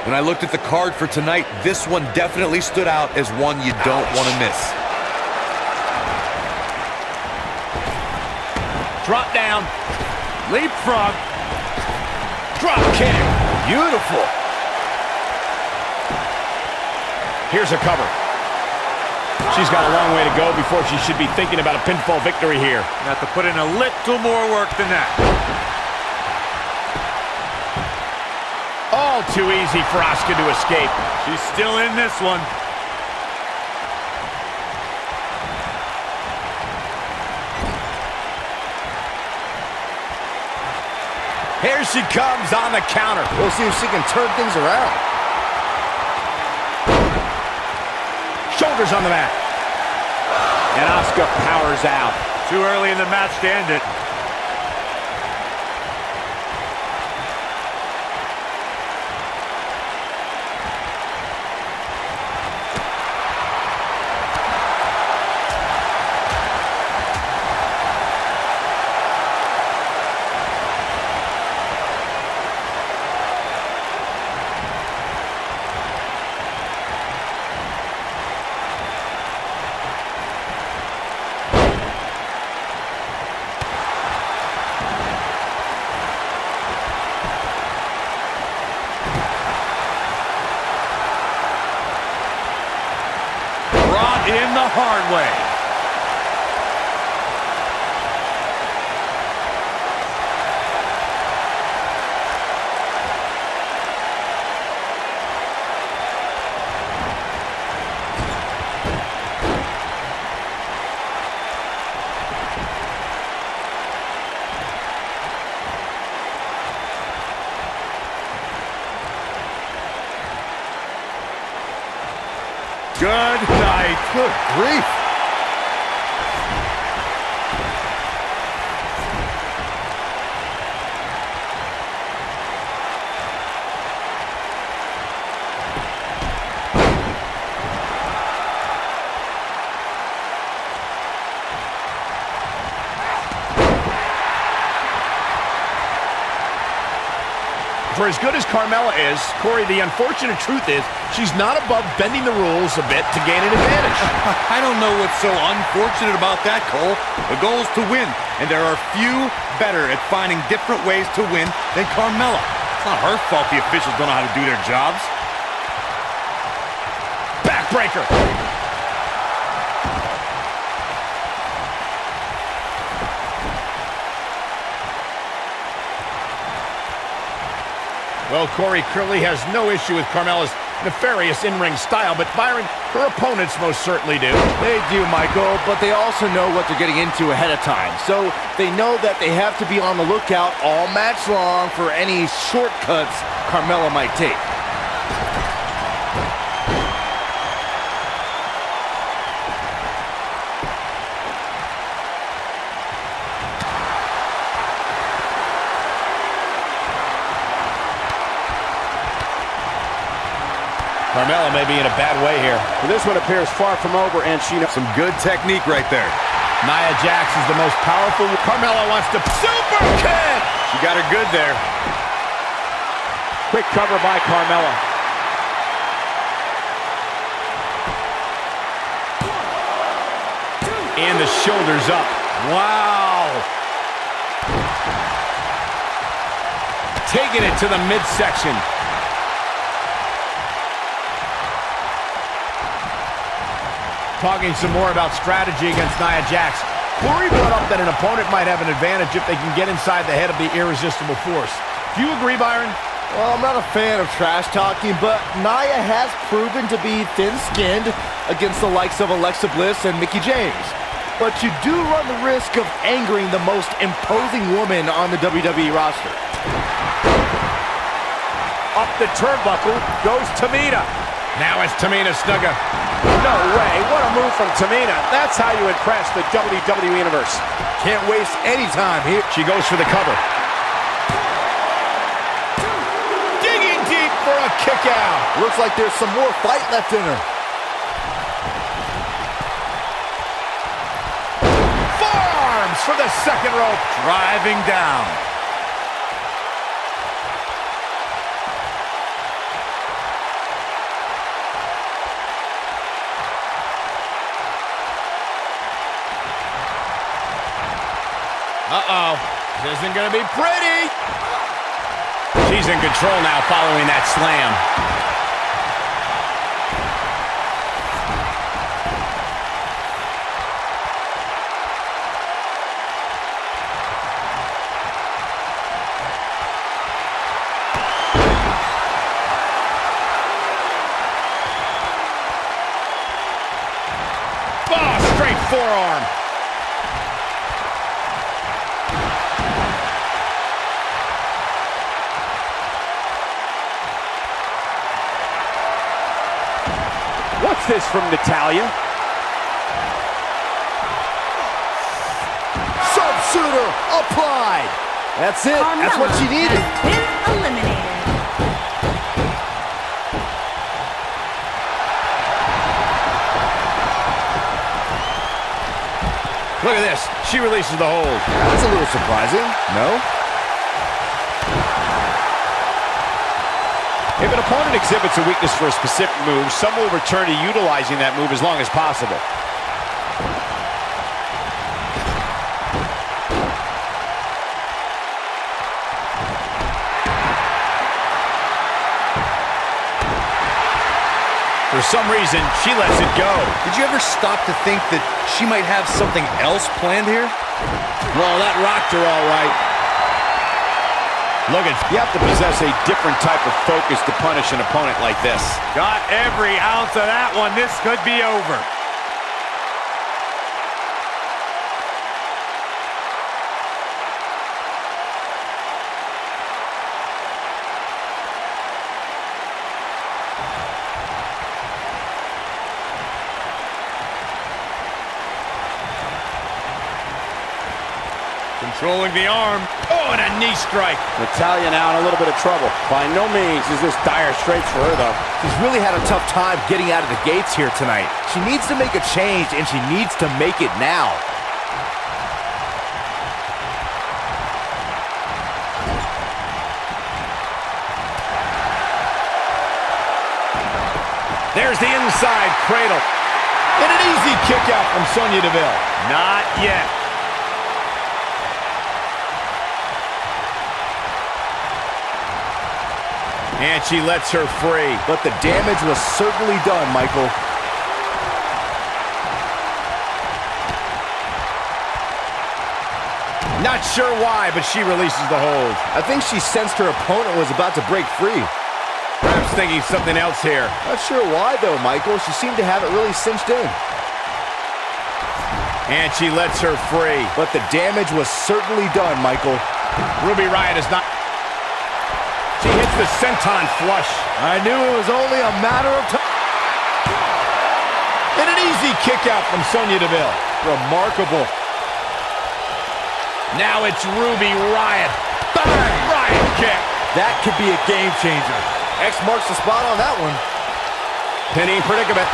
When I looked at the card for tonight, this one definitely stood out as one you don't want to miss. Drop down. Leapfrog. Drop kick. Beautiful. Here's a cover. She's got a long way to go before she should be thinking about a pinfall victory here. Have to put in a little more work than that. All too easy for Asuka to escape. She's still in this one. Here she comes on the counter. We'll see if she can turn things around. Shoulders on the mat. And Asuka powers out. Too early in the match to end it. In the hard way. Good night. Good grief. For as good as Carmella is, Corey, the unfortunate truth is she's not above bending the rules a bit to gain an advantage. I don't know what's so unfortunate about that, Cole. The goal is to win, and there are few better at finding different ways to win than Carmella. It's not her fault the officials don't know how to do their jobs. Backbreaker. Well, Corey clearly has no issue with Carmella's nefarious in-ring style, but Byron, her opponents most certainly do. They do, Michael, but they also know what they're getting into ahead of time. So they know that they have to be on the lookout all match long for any shortcuts Carmella might take. Carmella may be in a bad way here. Well, this one appears far from over, and she knows. Some good technique right there. Nia Jax is the most powerful. Carmella wants to super kick. She got her good there. Quick cover by Carmella. And the shoulders up. Wow. Taking it to the midsection. Talking some more about strategy against Nia Jax. Corey brought up that an opponent might have an advantage if they can get inside the head of the irresistible force. Do you agree, Byron? Well, I'm not a fan of trash talking, but Nia has proven to be thin-skinned against the likes of Alexa Bliss and Mickie James. But you do run the risk of angering the most imposing woman on the WWE roster. Up the turnbuckle goes Tamina. Now it's Tamina Snuka. No way. What a move from Tamina. That's how you impress the WWE Universe. Can't waste any time here. She goes for the cover. Digging deep for a kick out. Looks like there's some more fight left in her. Forearms for the second rope. Driving down. Uh-oh. This isn't going to be pretty. She's in control now following that slam. Oh, straight forearm. What's this from Natalya? Sharpshooter applied. That's it. That's what she needed. Has been eliminated. Look at this. She releases the hold. That's a little surprising. No? If an opponent exhibits a weakness for a specific move, some will return to utilizing that move as long as possible. For some reason, she lets it go. Did you ever stop to think that she might have something else planned here? Well, that rocked her all right. Look at, You have to possess a different type of focus to punish an opponent like this. Got every ounce of that one. This could be over. Controlling the arm. oh, and a knee strike. Natalya now in a little bit of trouble. By no means is this dire straits for her, though. She's really had a tough time getting out of the gates here tonight. She needs to make a change, and she needs to make it now. There's the inside cradle. And an easy kick out from Sonya Deville. Not yet. And she lets her free. But the damage was certainly done, Michael. Not sure why, but she releases the hold. I think she sensed her opponent was about to break free. Perhaps thinking something else here. Not sure why, though, Michael. She seemed to have it really cinched in. And she lets her free. But the damage was certainly done, Michael. Ruby Riott is not... She hits the senton flush. I knew it was only a matter of time. And an easy kick out from Sonya Deville. Remarkable. Now it's Ruby Riott. Bang! Riott kick. That could be a game changer. X marks the spot on that one. Pinning predicament.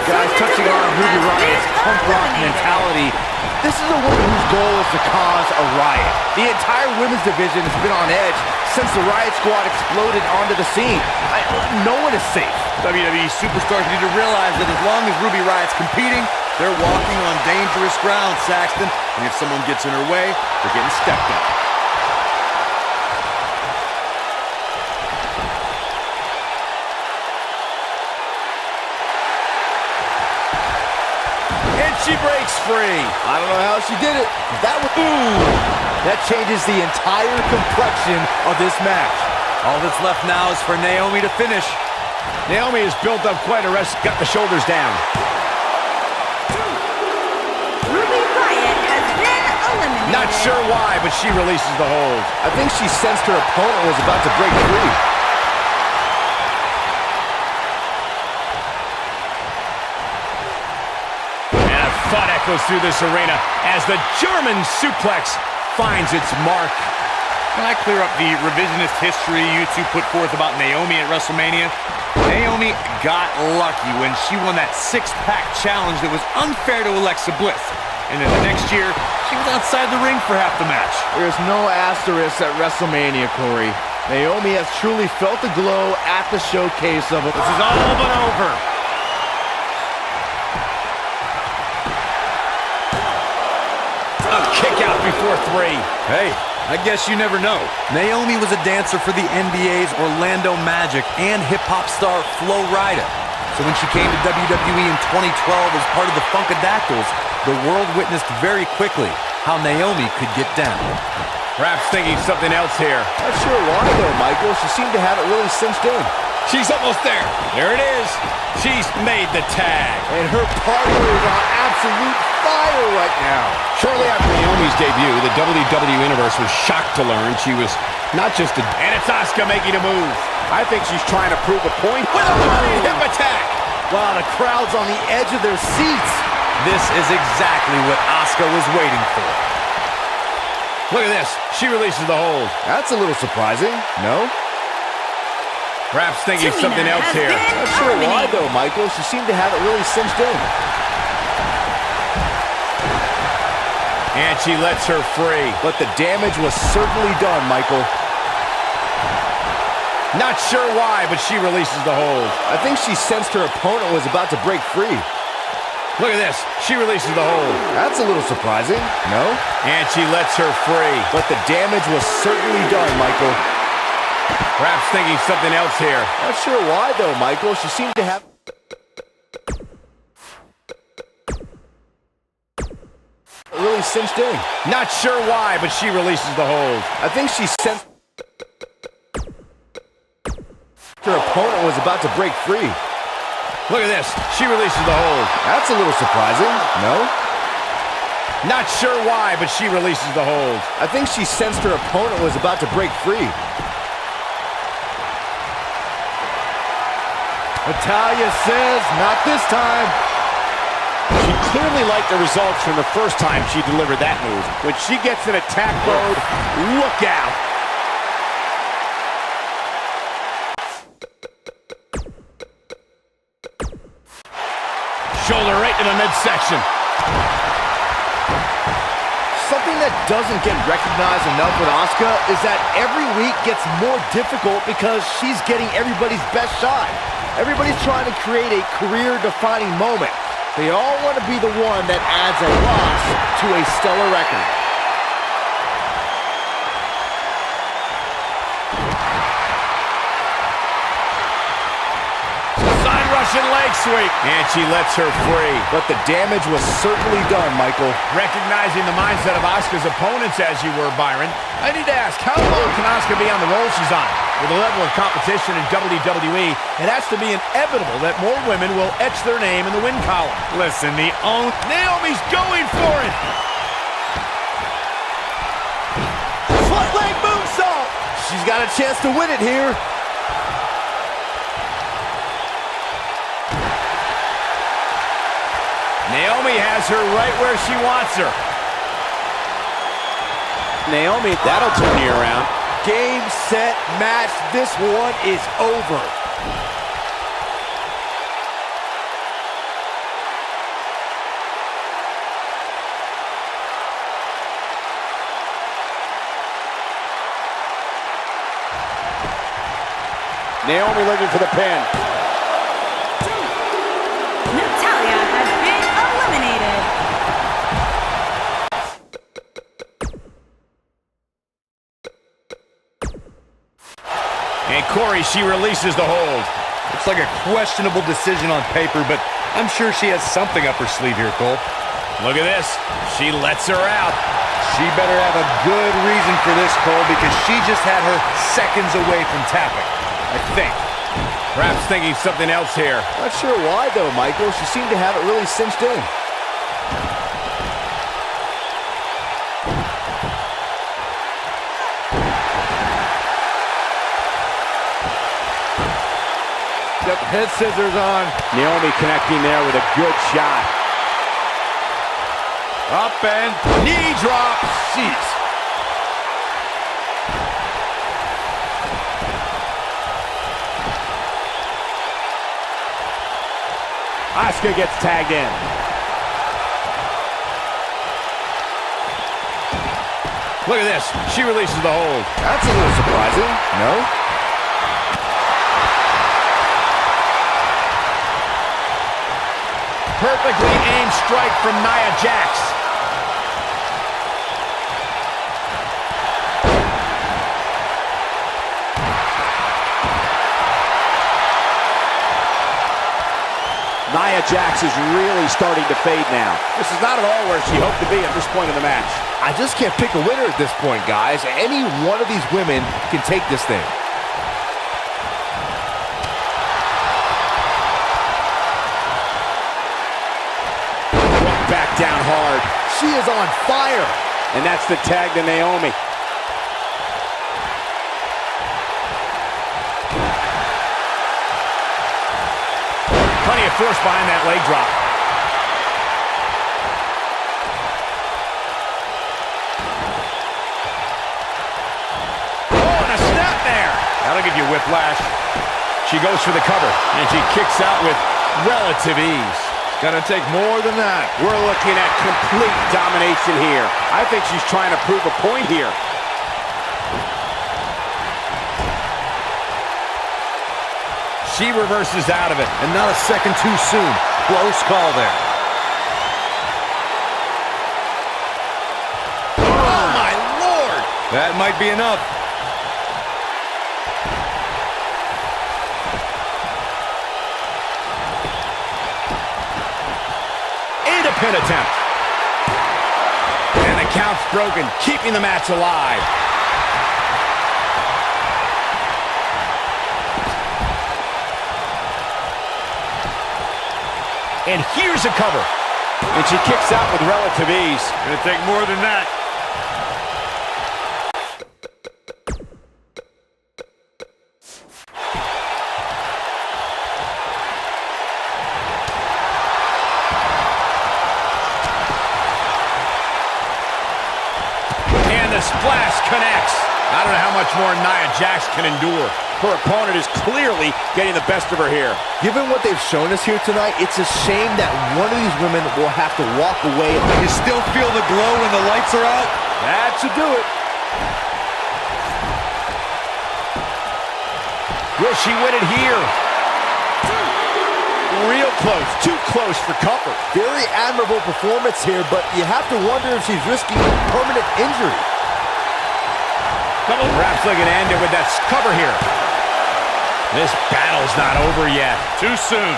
Guys, touching on Ruby Riott's punk rock mentality, this is a woman whose goal is to cause a riot. The entire women's division has been on edge since the Riot Squad exploded onto the scene. No one is safe. WWE superstars need to realize that as long as Ruby Riott's competing, they're walking on dangerous ground, Saxton. And if someone gets in her way, they're getting stepped on. She breaks free. I don't know how she did it. That was, that changes the entire complexion of this match. All that's left now is for Naomi to finish. Naomi has built up quite a rest. Got the shoulders down. Ruby Riott has been eliminated. Not sure why, but she releases the hold. I think she sensed her opponent was about to break free. Thought echoes through this arena as the German suplex finds its mark. Can I clear up the revisionist history you two put forth about Naomi at WrestleMania? Naomi got lucky when she won that six-pack challenge that was unfair to Alexa Bliss. And then the next year, she was outside the ring for half the match. There's no asterisk at WrestleMania, Corey. Naomi has truly felt the glow at the showcase of it. This is all but over. A kick out before 3. Hey, I guess you never know. Naomi was a dancer for the NBA's Orlando Magic and hip-hop star Flo Rida. So when she came to WWE in 2012 as part of the Funkadactyls, the world witnessed very quickly how Naomi could get down. Perhaps thinking something else here. Not sure why, though, Michael. She seemed to have it really cinched in. She's almost there. There it is. She's made the tag. And her partner is on absolute fire right now. Shortly after Naomi's debut, the WWE Universe was shocked to learn she was not just a... And it's Asuka making a move. I think she's trying to prove a point with a running hip attack. Wow, the crowd's on the edge of their seats. This is exactly what Asuka was waiting for. Look at this. She releases the hold. That's a little surprising, no? Perhaps thinking Tamina something else has here. been Not sure why, eliminated. though, Michael. She seemed to have it really cinched in. And she lets her free. But the damage was certainly done, Michael. Not sure why, but she releases the hold. I think she sensed her opponent was about to break free. Look at this. She releases the hold. That's a little surprising, no? And she lets her free. But the damage was certainly done, Michael. Perhaps thinking something else here. Not sure why, though, Michael. She seemed to have... really cinched in. Not sure why, but she releases the hold. I think she sensed... her opponent was about to break free. Look at this. She releases the hold. That's a little surprising, no? Not sure why, but she releases the hold. I think she sensed her opponent was about to break free. Natalya says, not this time. She clearly liked the results from the first time she delivered that move. When she gets in attack mode, look out. Shoulder right to the midsection. Something that doesn't get recognized enough with Asuka is that every week gets more difficult because she's getting everybody's best shot. Everybody's trying to create a career-defining moment. They all want to be the one that adds a loss to a stellar record. Side Russian leg sweep. And she lets her free. But the damage was certainly done, Michael. Recognizing the mindset of Asuka's opponents as you were, Byron, I need to ask, how long can Asuka be on the roll she's on? With the level of competition in WWE, it has to be inevitable that more women will etch their name in the win column. Listen, Naomi's going for it! Front leg moonsault! She's got a chance to win it here. Naomi has her right where she wants her. Naomi, that'll turn you around. Game, set, match. This one is over. Naomi looking for the pin. Natalya has been eliminated. And Corey, she releases the hold. looks like a questionable decision on paper, but I'm sure she has something up her sleeve here, Cole. Look at this. She lets her out. She better have a good reason for this, Cole, because she just had her seconds away from tapping, I think. Perhaps thinking something else here. Not sure why, though, Michael. She seemed to have it really cinched in. Got the head scissors on. Naomi connecting there with a good shot. Up and knee drop. Jeez. Asuka gets tagged in. Look at this. She releases the hold. That's a little surprising, no? Perfectly aimed strike from Nia Jax. Nia Jax is really starting to fade now. This is not at all where she hoped to be at this point in the match. I just can't pick a winner at this point, guys. Any one of these women can take this thing. Back down hard. She is on fire. And that's the tag to Naomi. Plenty of force behind that leg drop. Oh, and a snapmare. That'll give you whiplash. She goes for the cover, and she kicks out with relative ease. Gonna take more than that. We're looking at complete domination here. I think she's trying to prove a point here. She reverses out of it. And not a second too soon. Close call there. Oh, my Lord! That might be enough. And a pin attempt. And the count's broken, keeping the match alive. And here's a cover. And she kicks out with relative ease. Gonna take more than that. And the splash connects. I don't know how much more Nia Jax can endure. Her opponent is clearly getting the best of her here. Given what they've shown us here tonight, it's a shame that one of these women will have to walk away. You still feel the glow when the lights are out? That should do it. Will she win it here? Real close, too close for comfort. Very admirable performance here, but you have to wonder if she's risking permanent injury. Perhaps looking to end it with that cover here. This battle's not over yet. Too soon.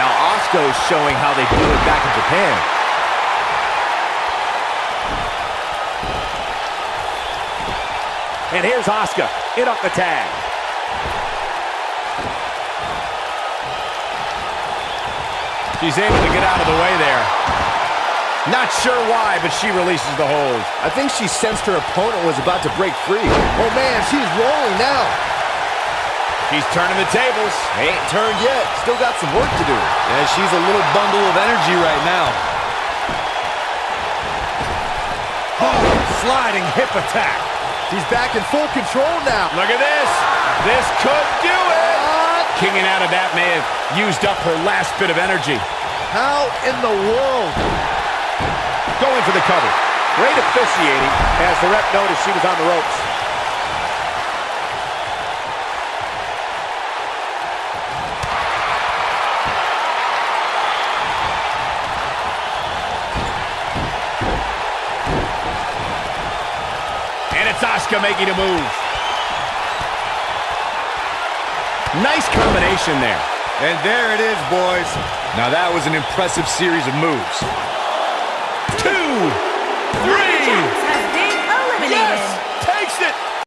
Now Asuka is showing how they do it back in Japan. And here's Asuka, in up the tag. She's able to get out of the way there. Not sure why, but she releases the hold. I think she sensed her opponent was about to break free. Oh man, she's rolling now. She's turning the tables. Ain't turned yet. Still got some work to do. Yeah, she's a little bundle of energy right now. Oh, sliding hip attack. She's back in full control now. Look at this. This could do it. Kicking out of that may have used up her last bit of energy. How in the world? Going for the cover. Great officiating as the ref noticed she was on the ropes. And it's Asuka making a move. Nice combination there. And there it is, boys. Now that was an impressive series of moves. 2.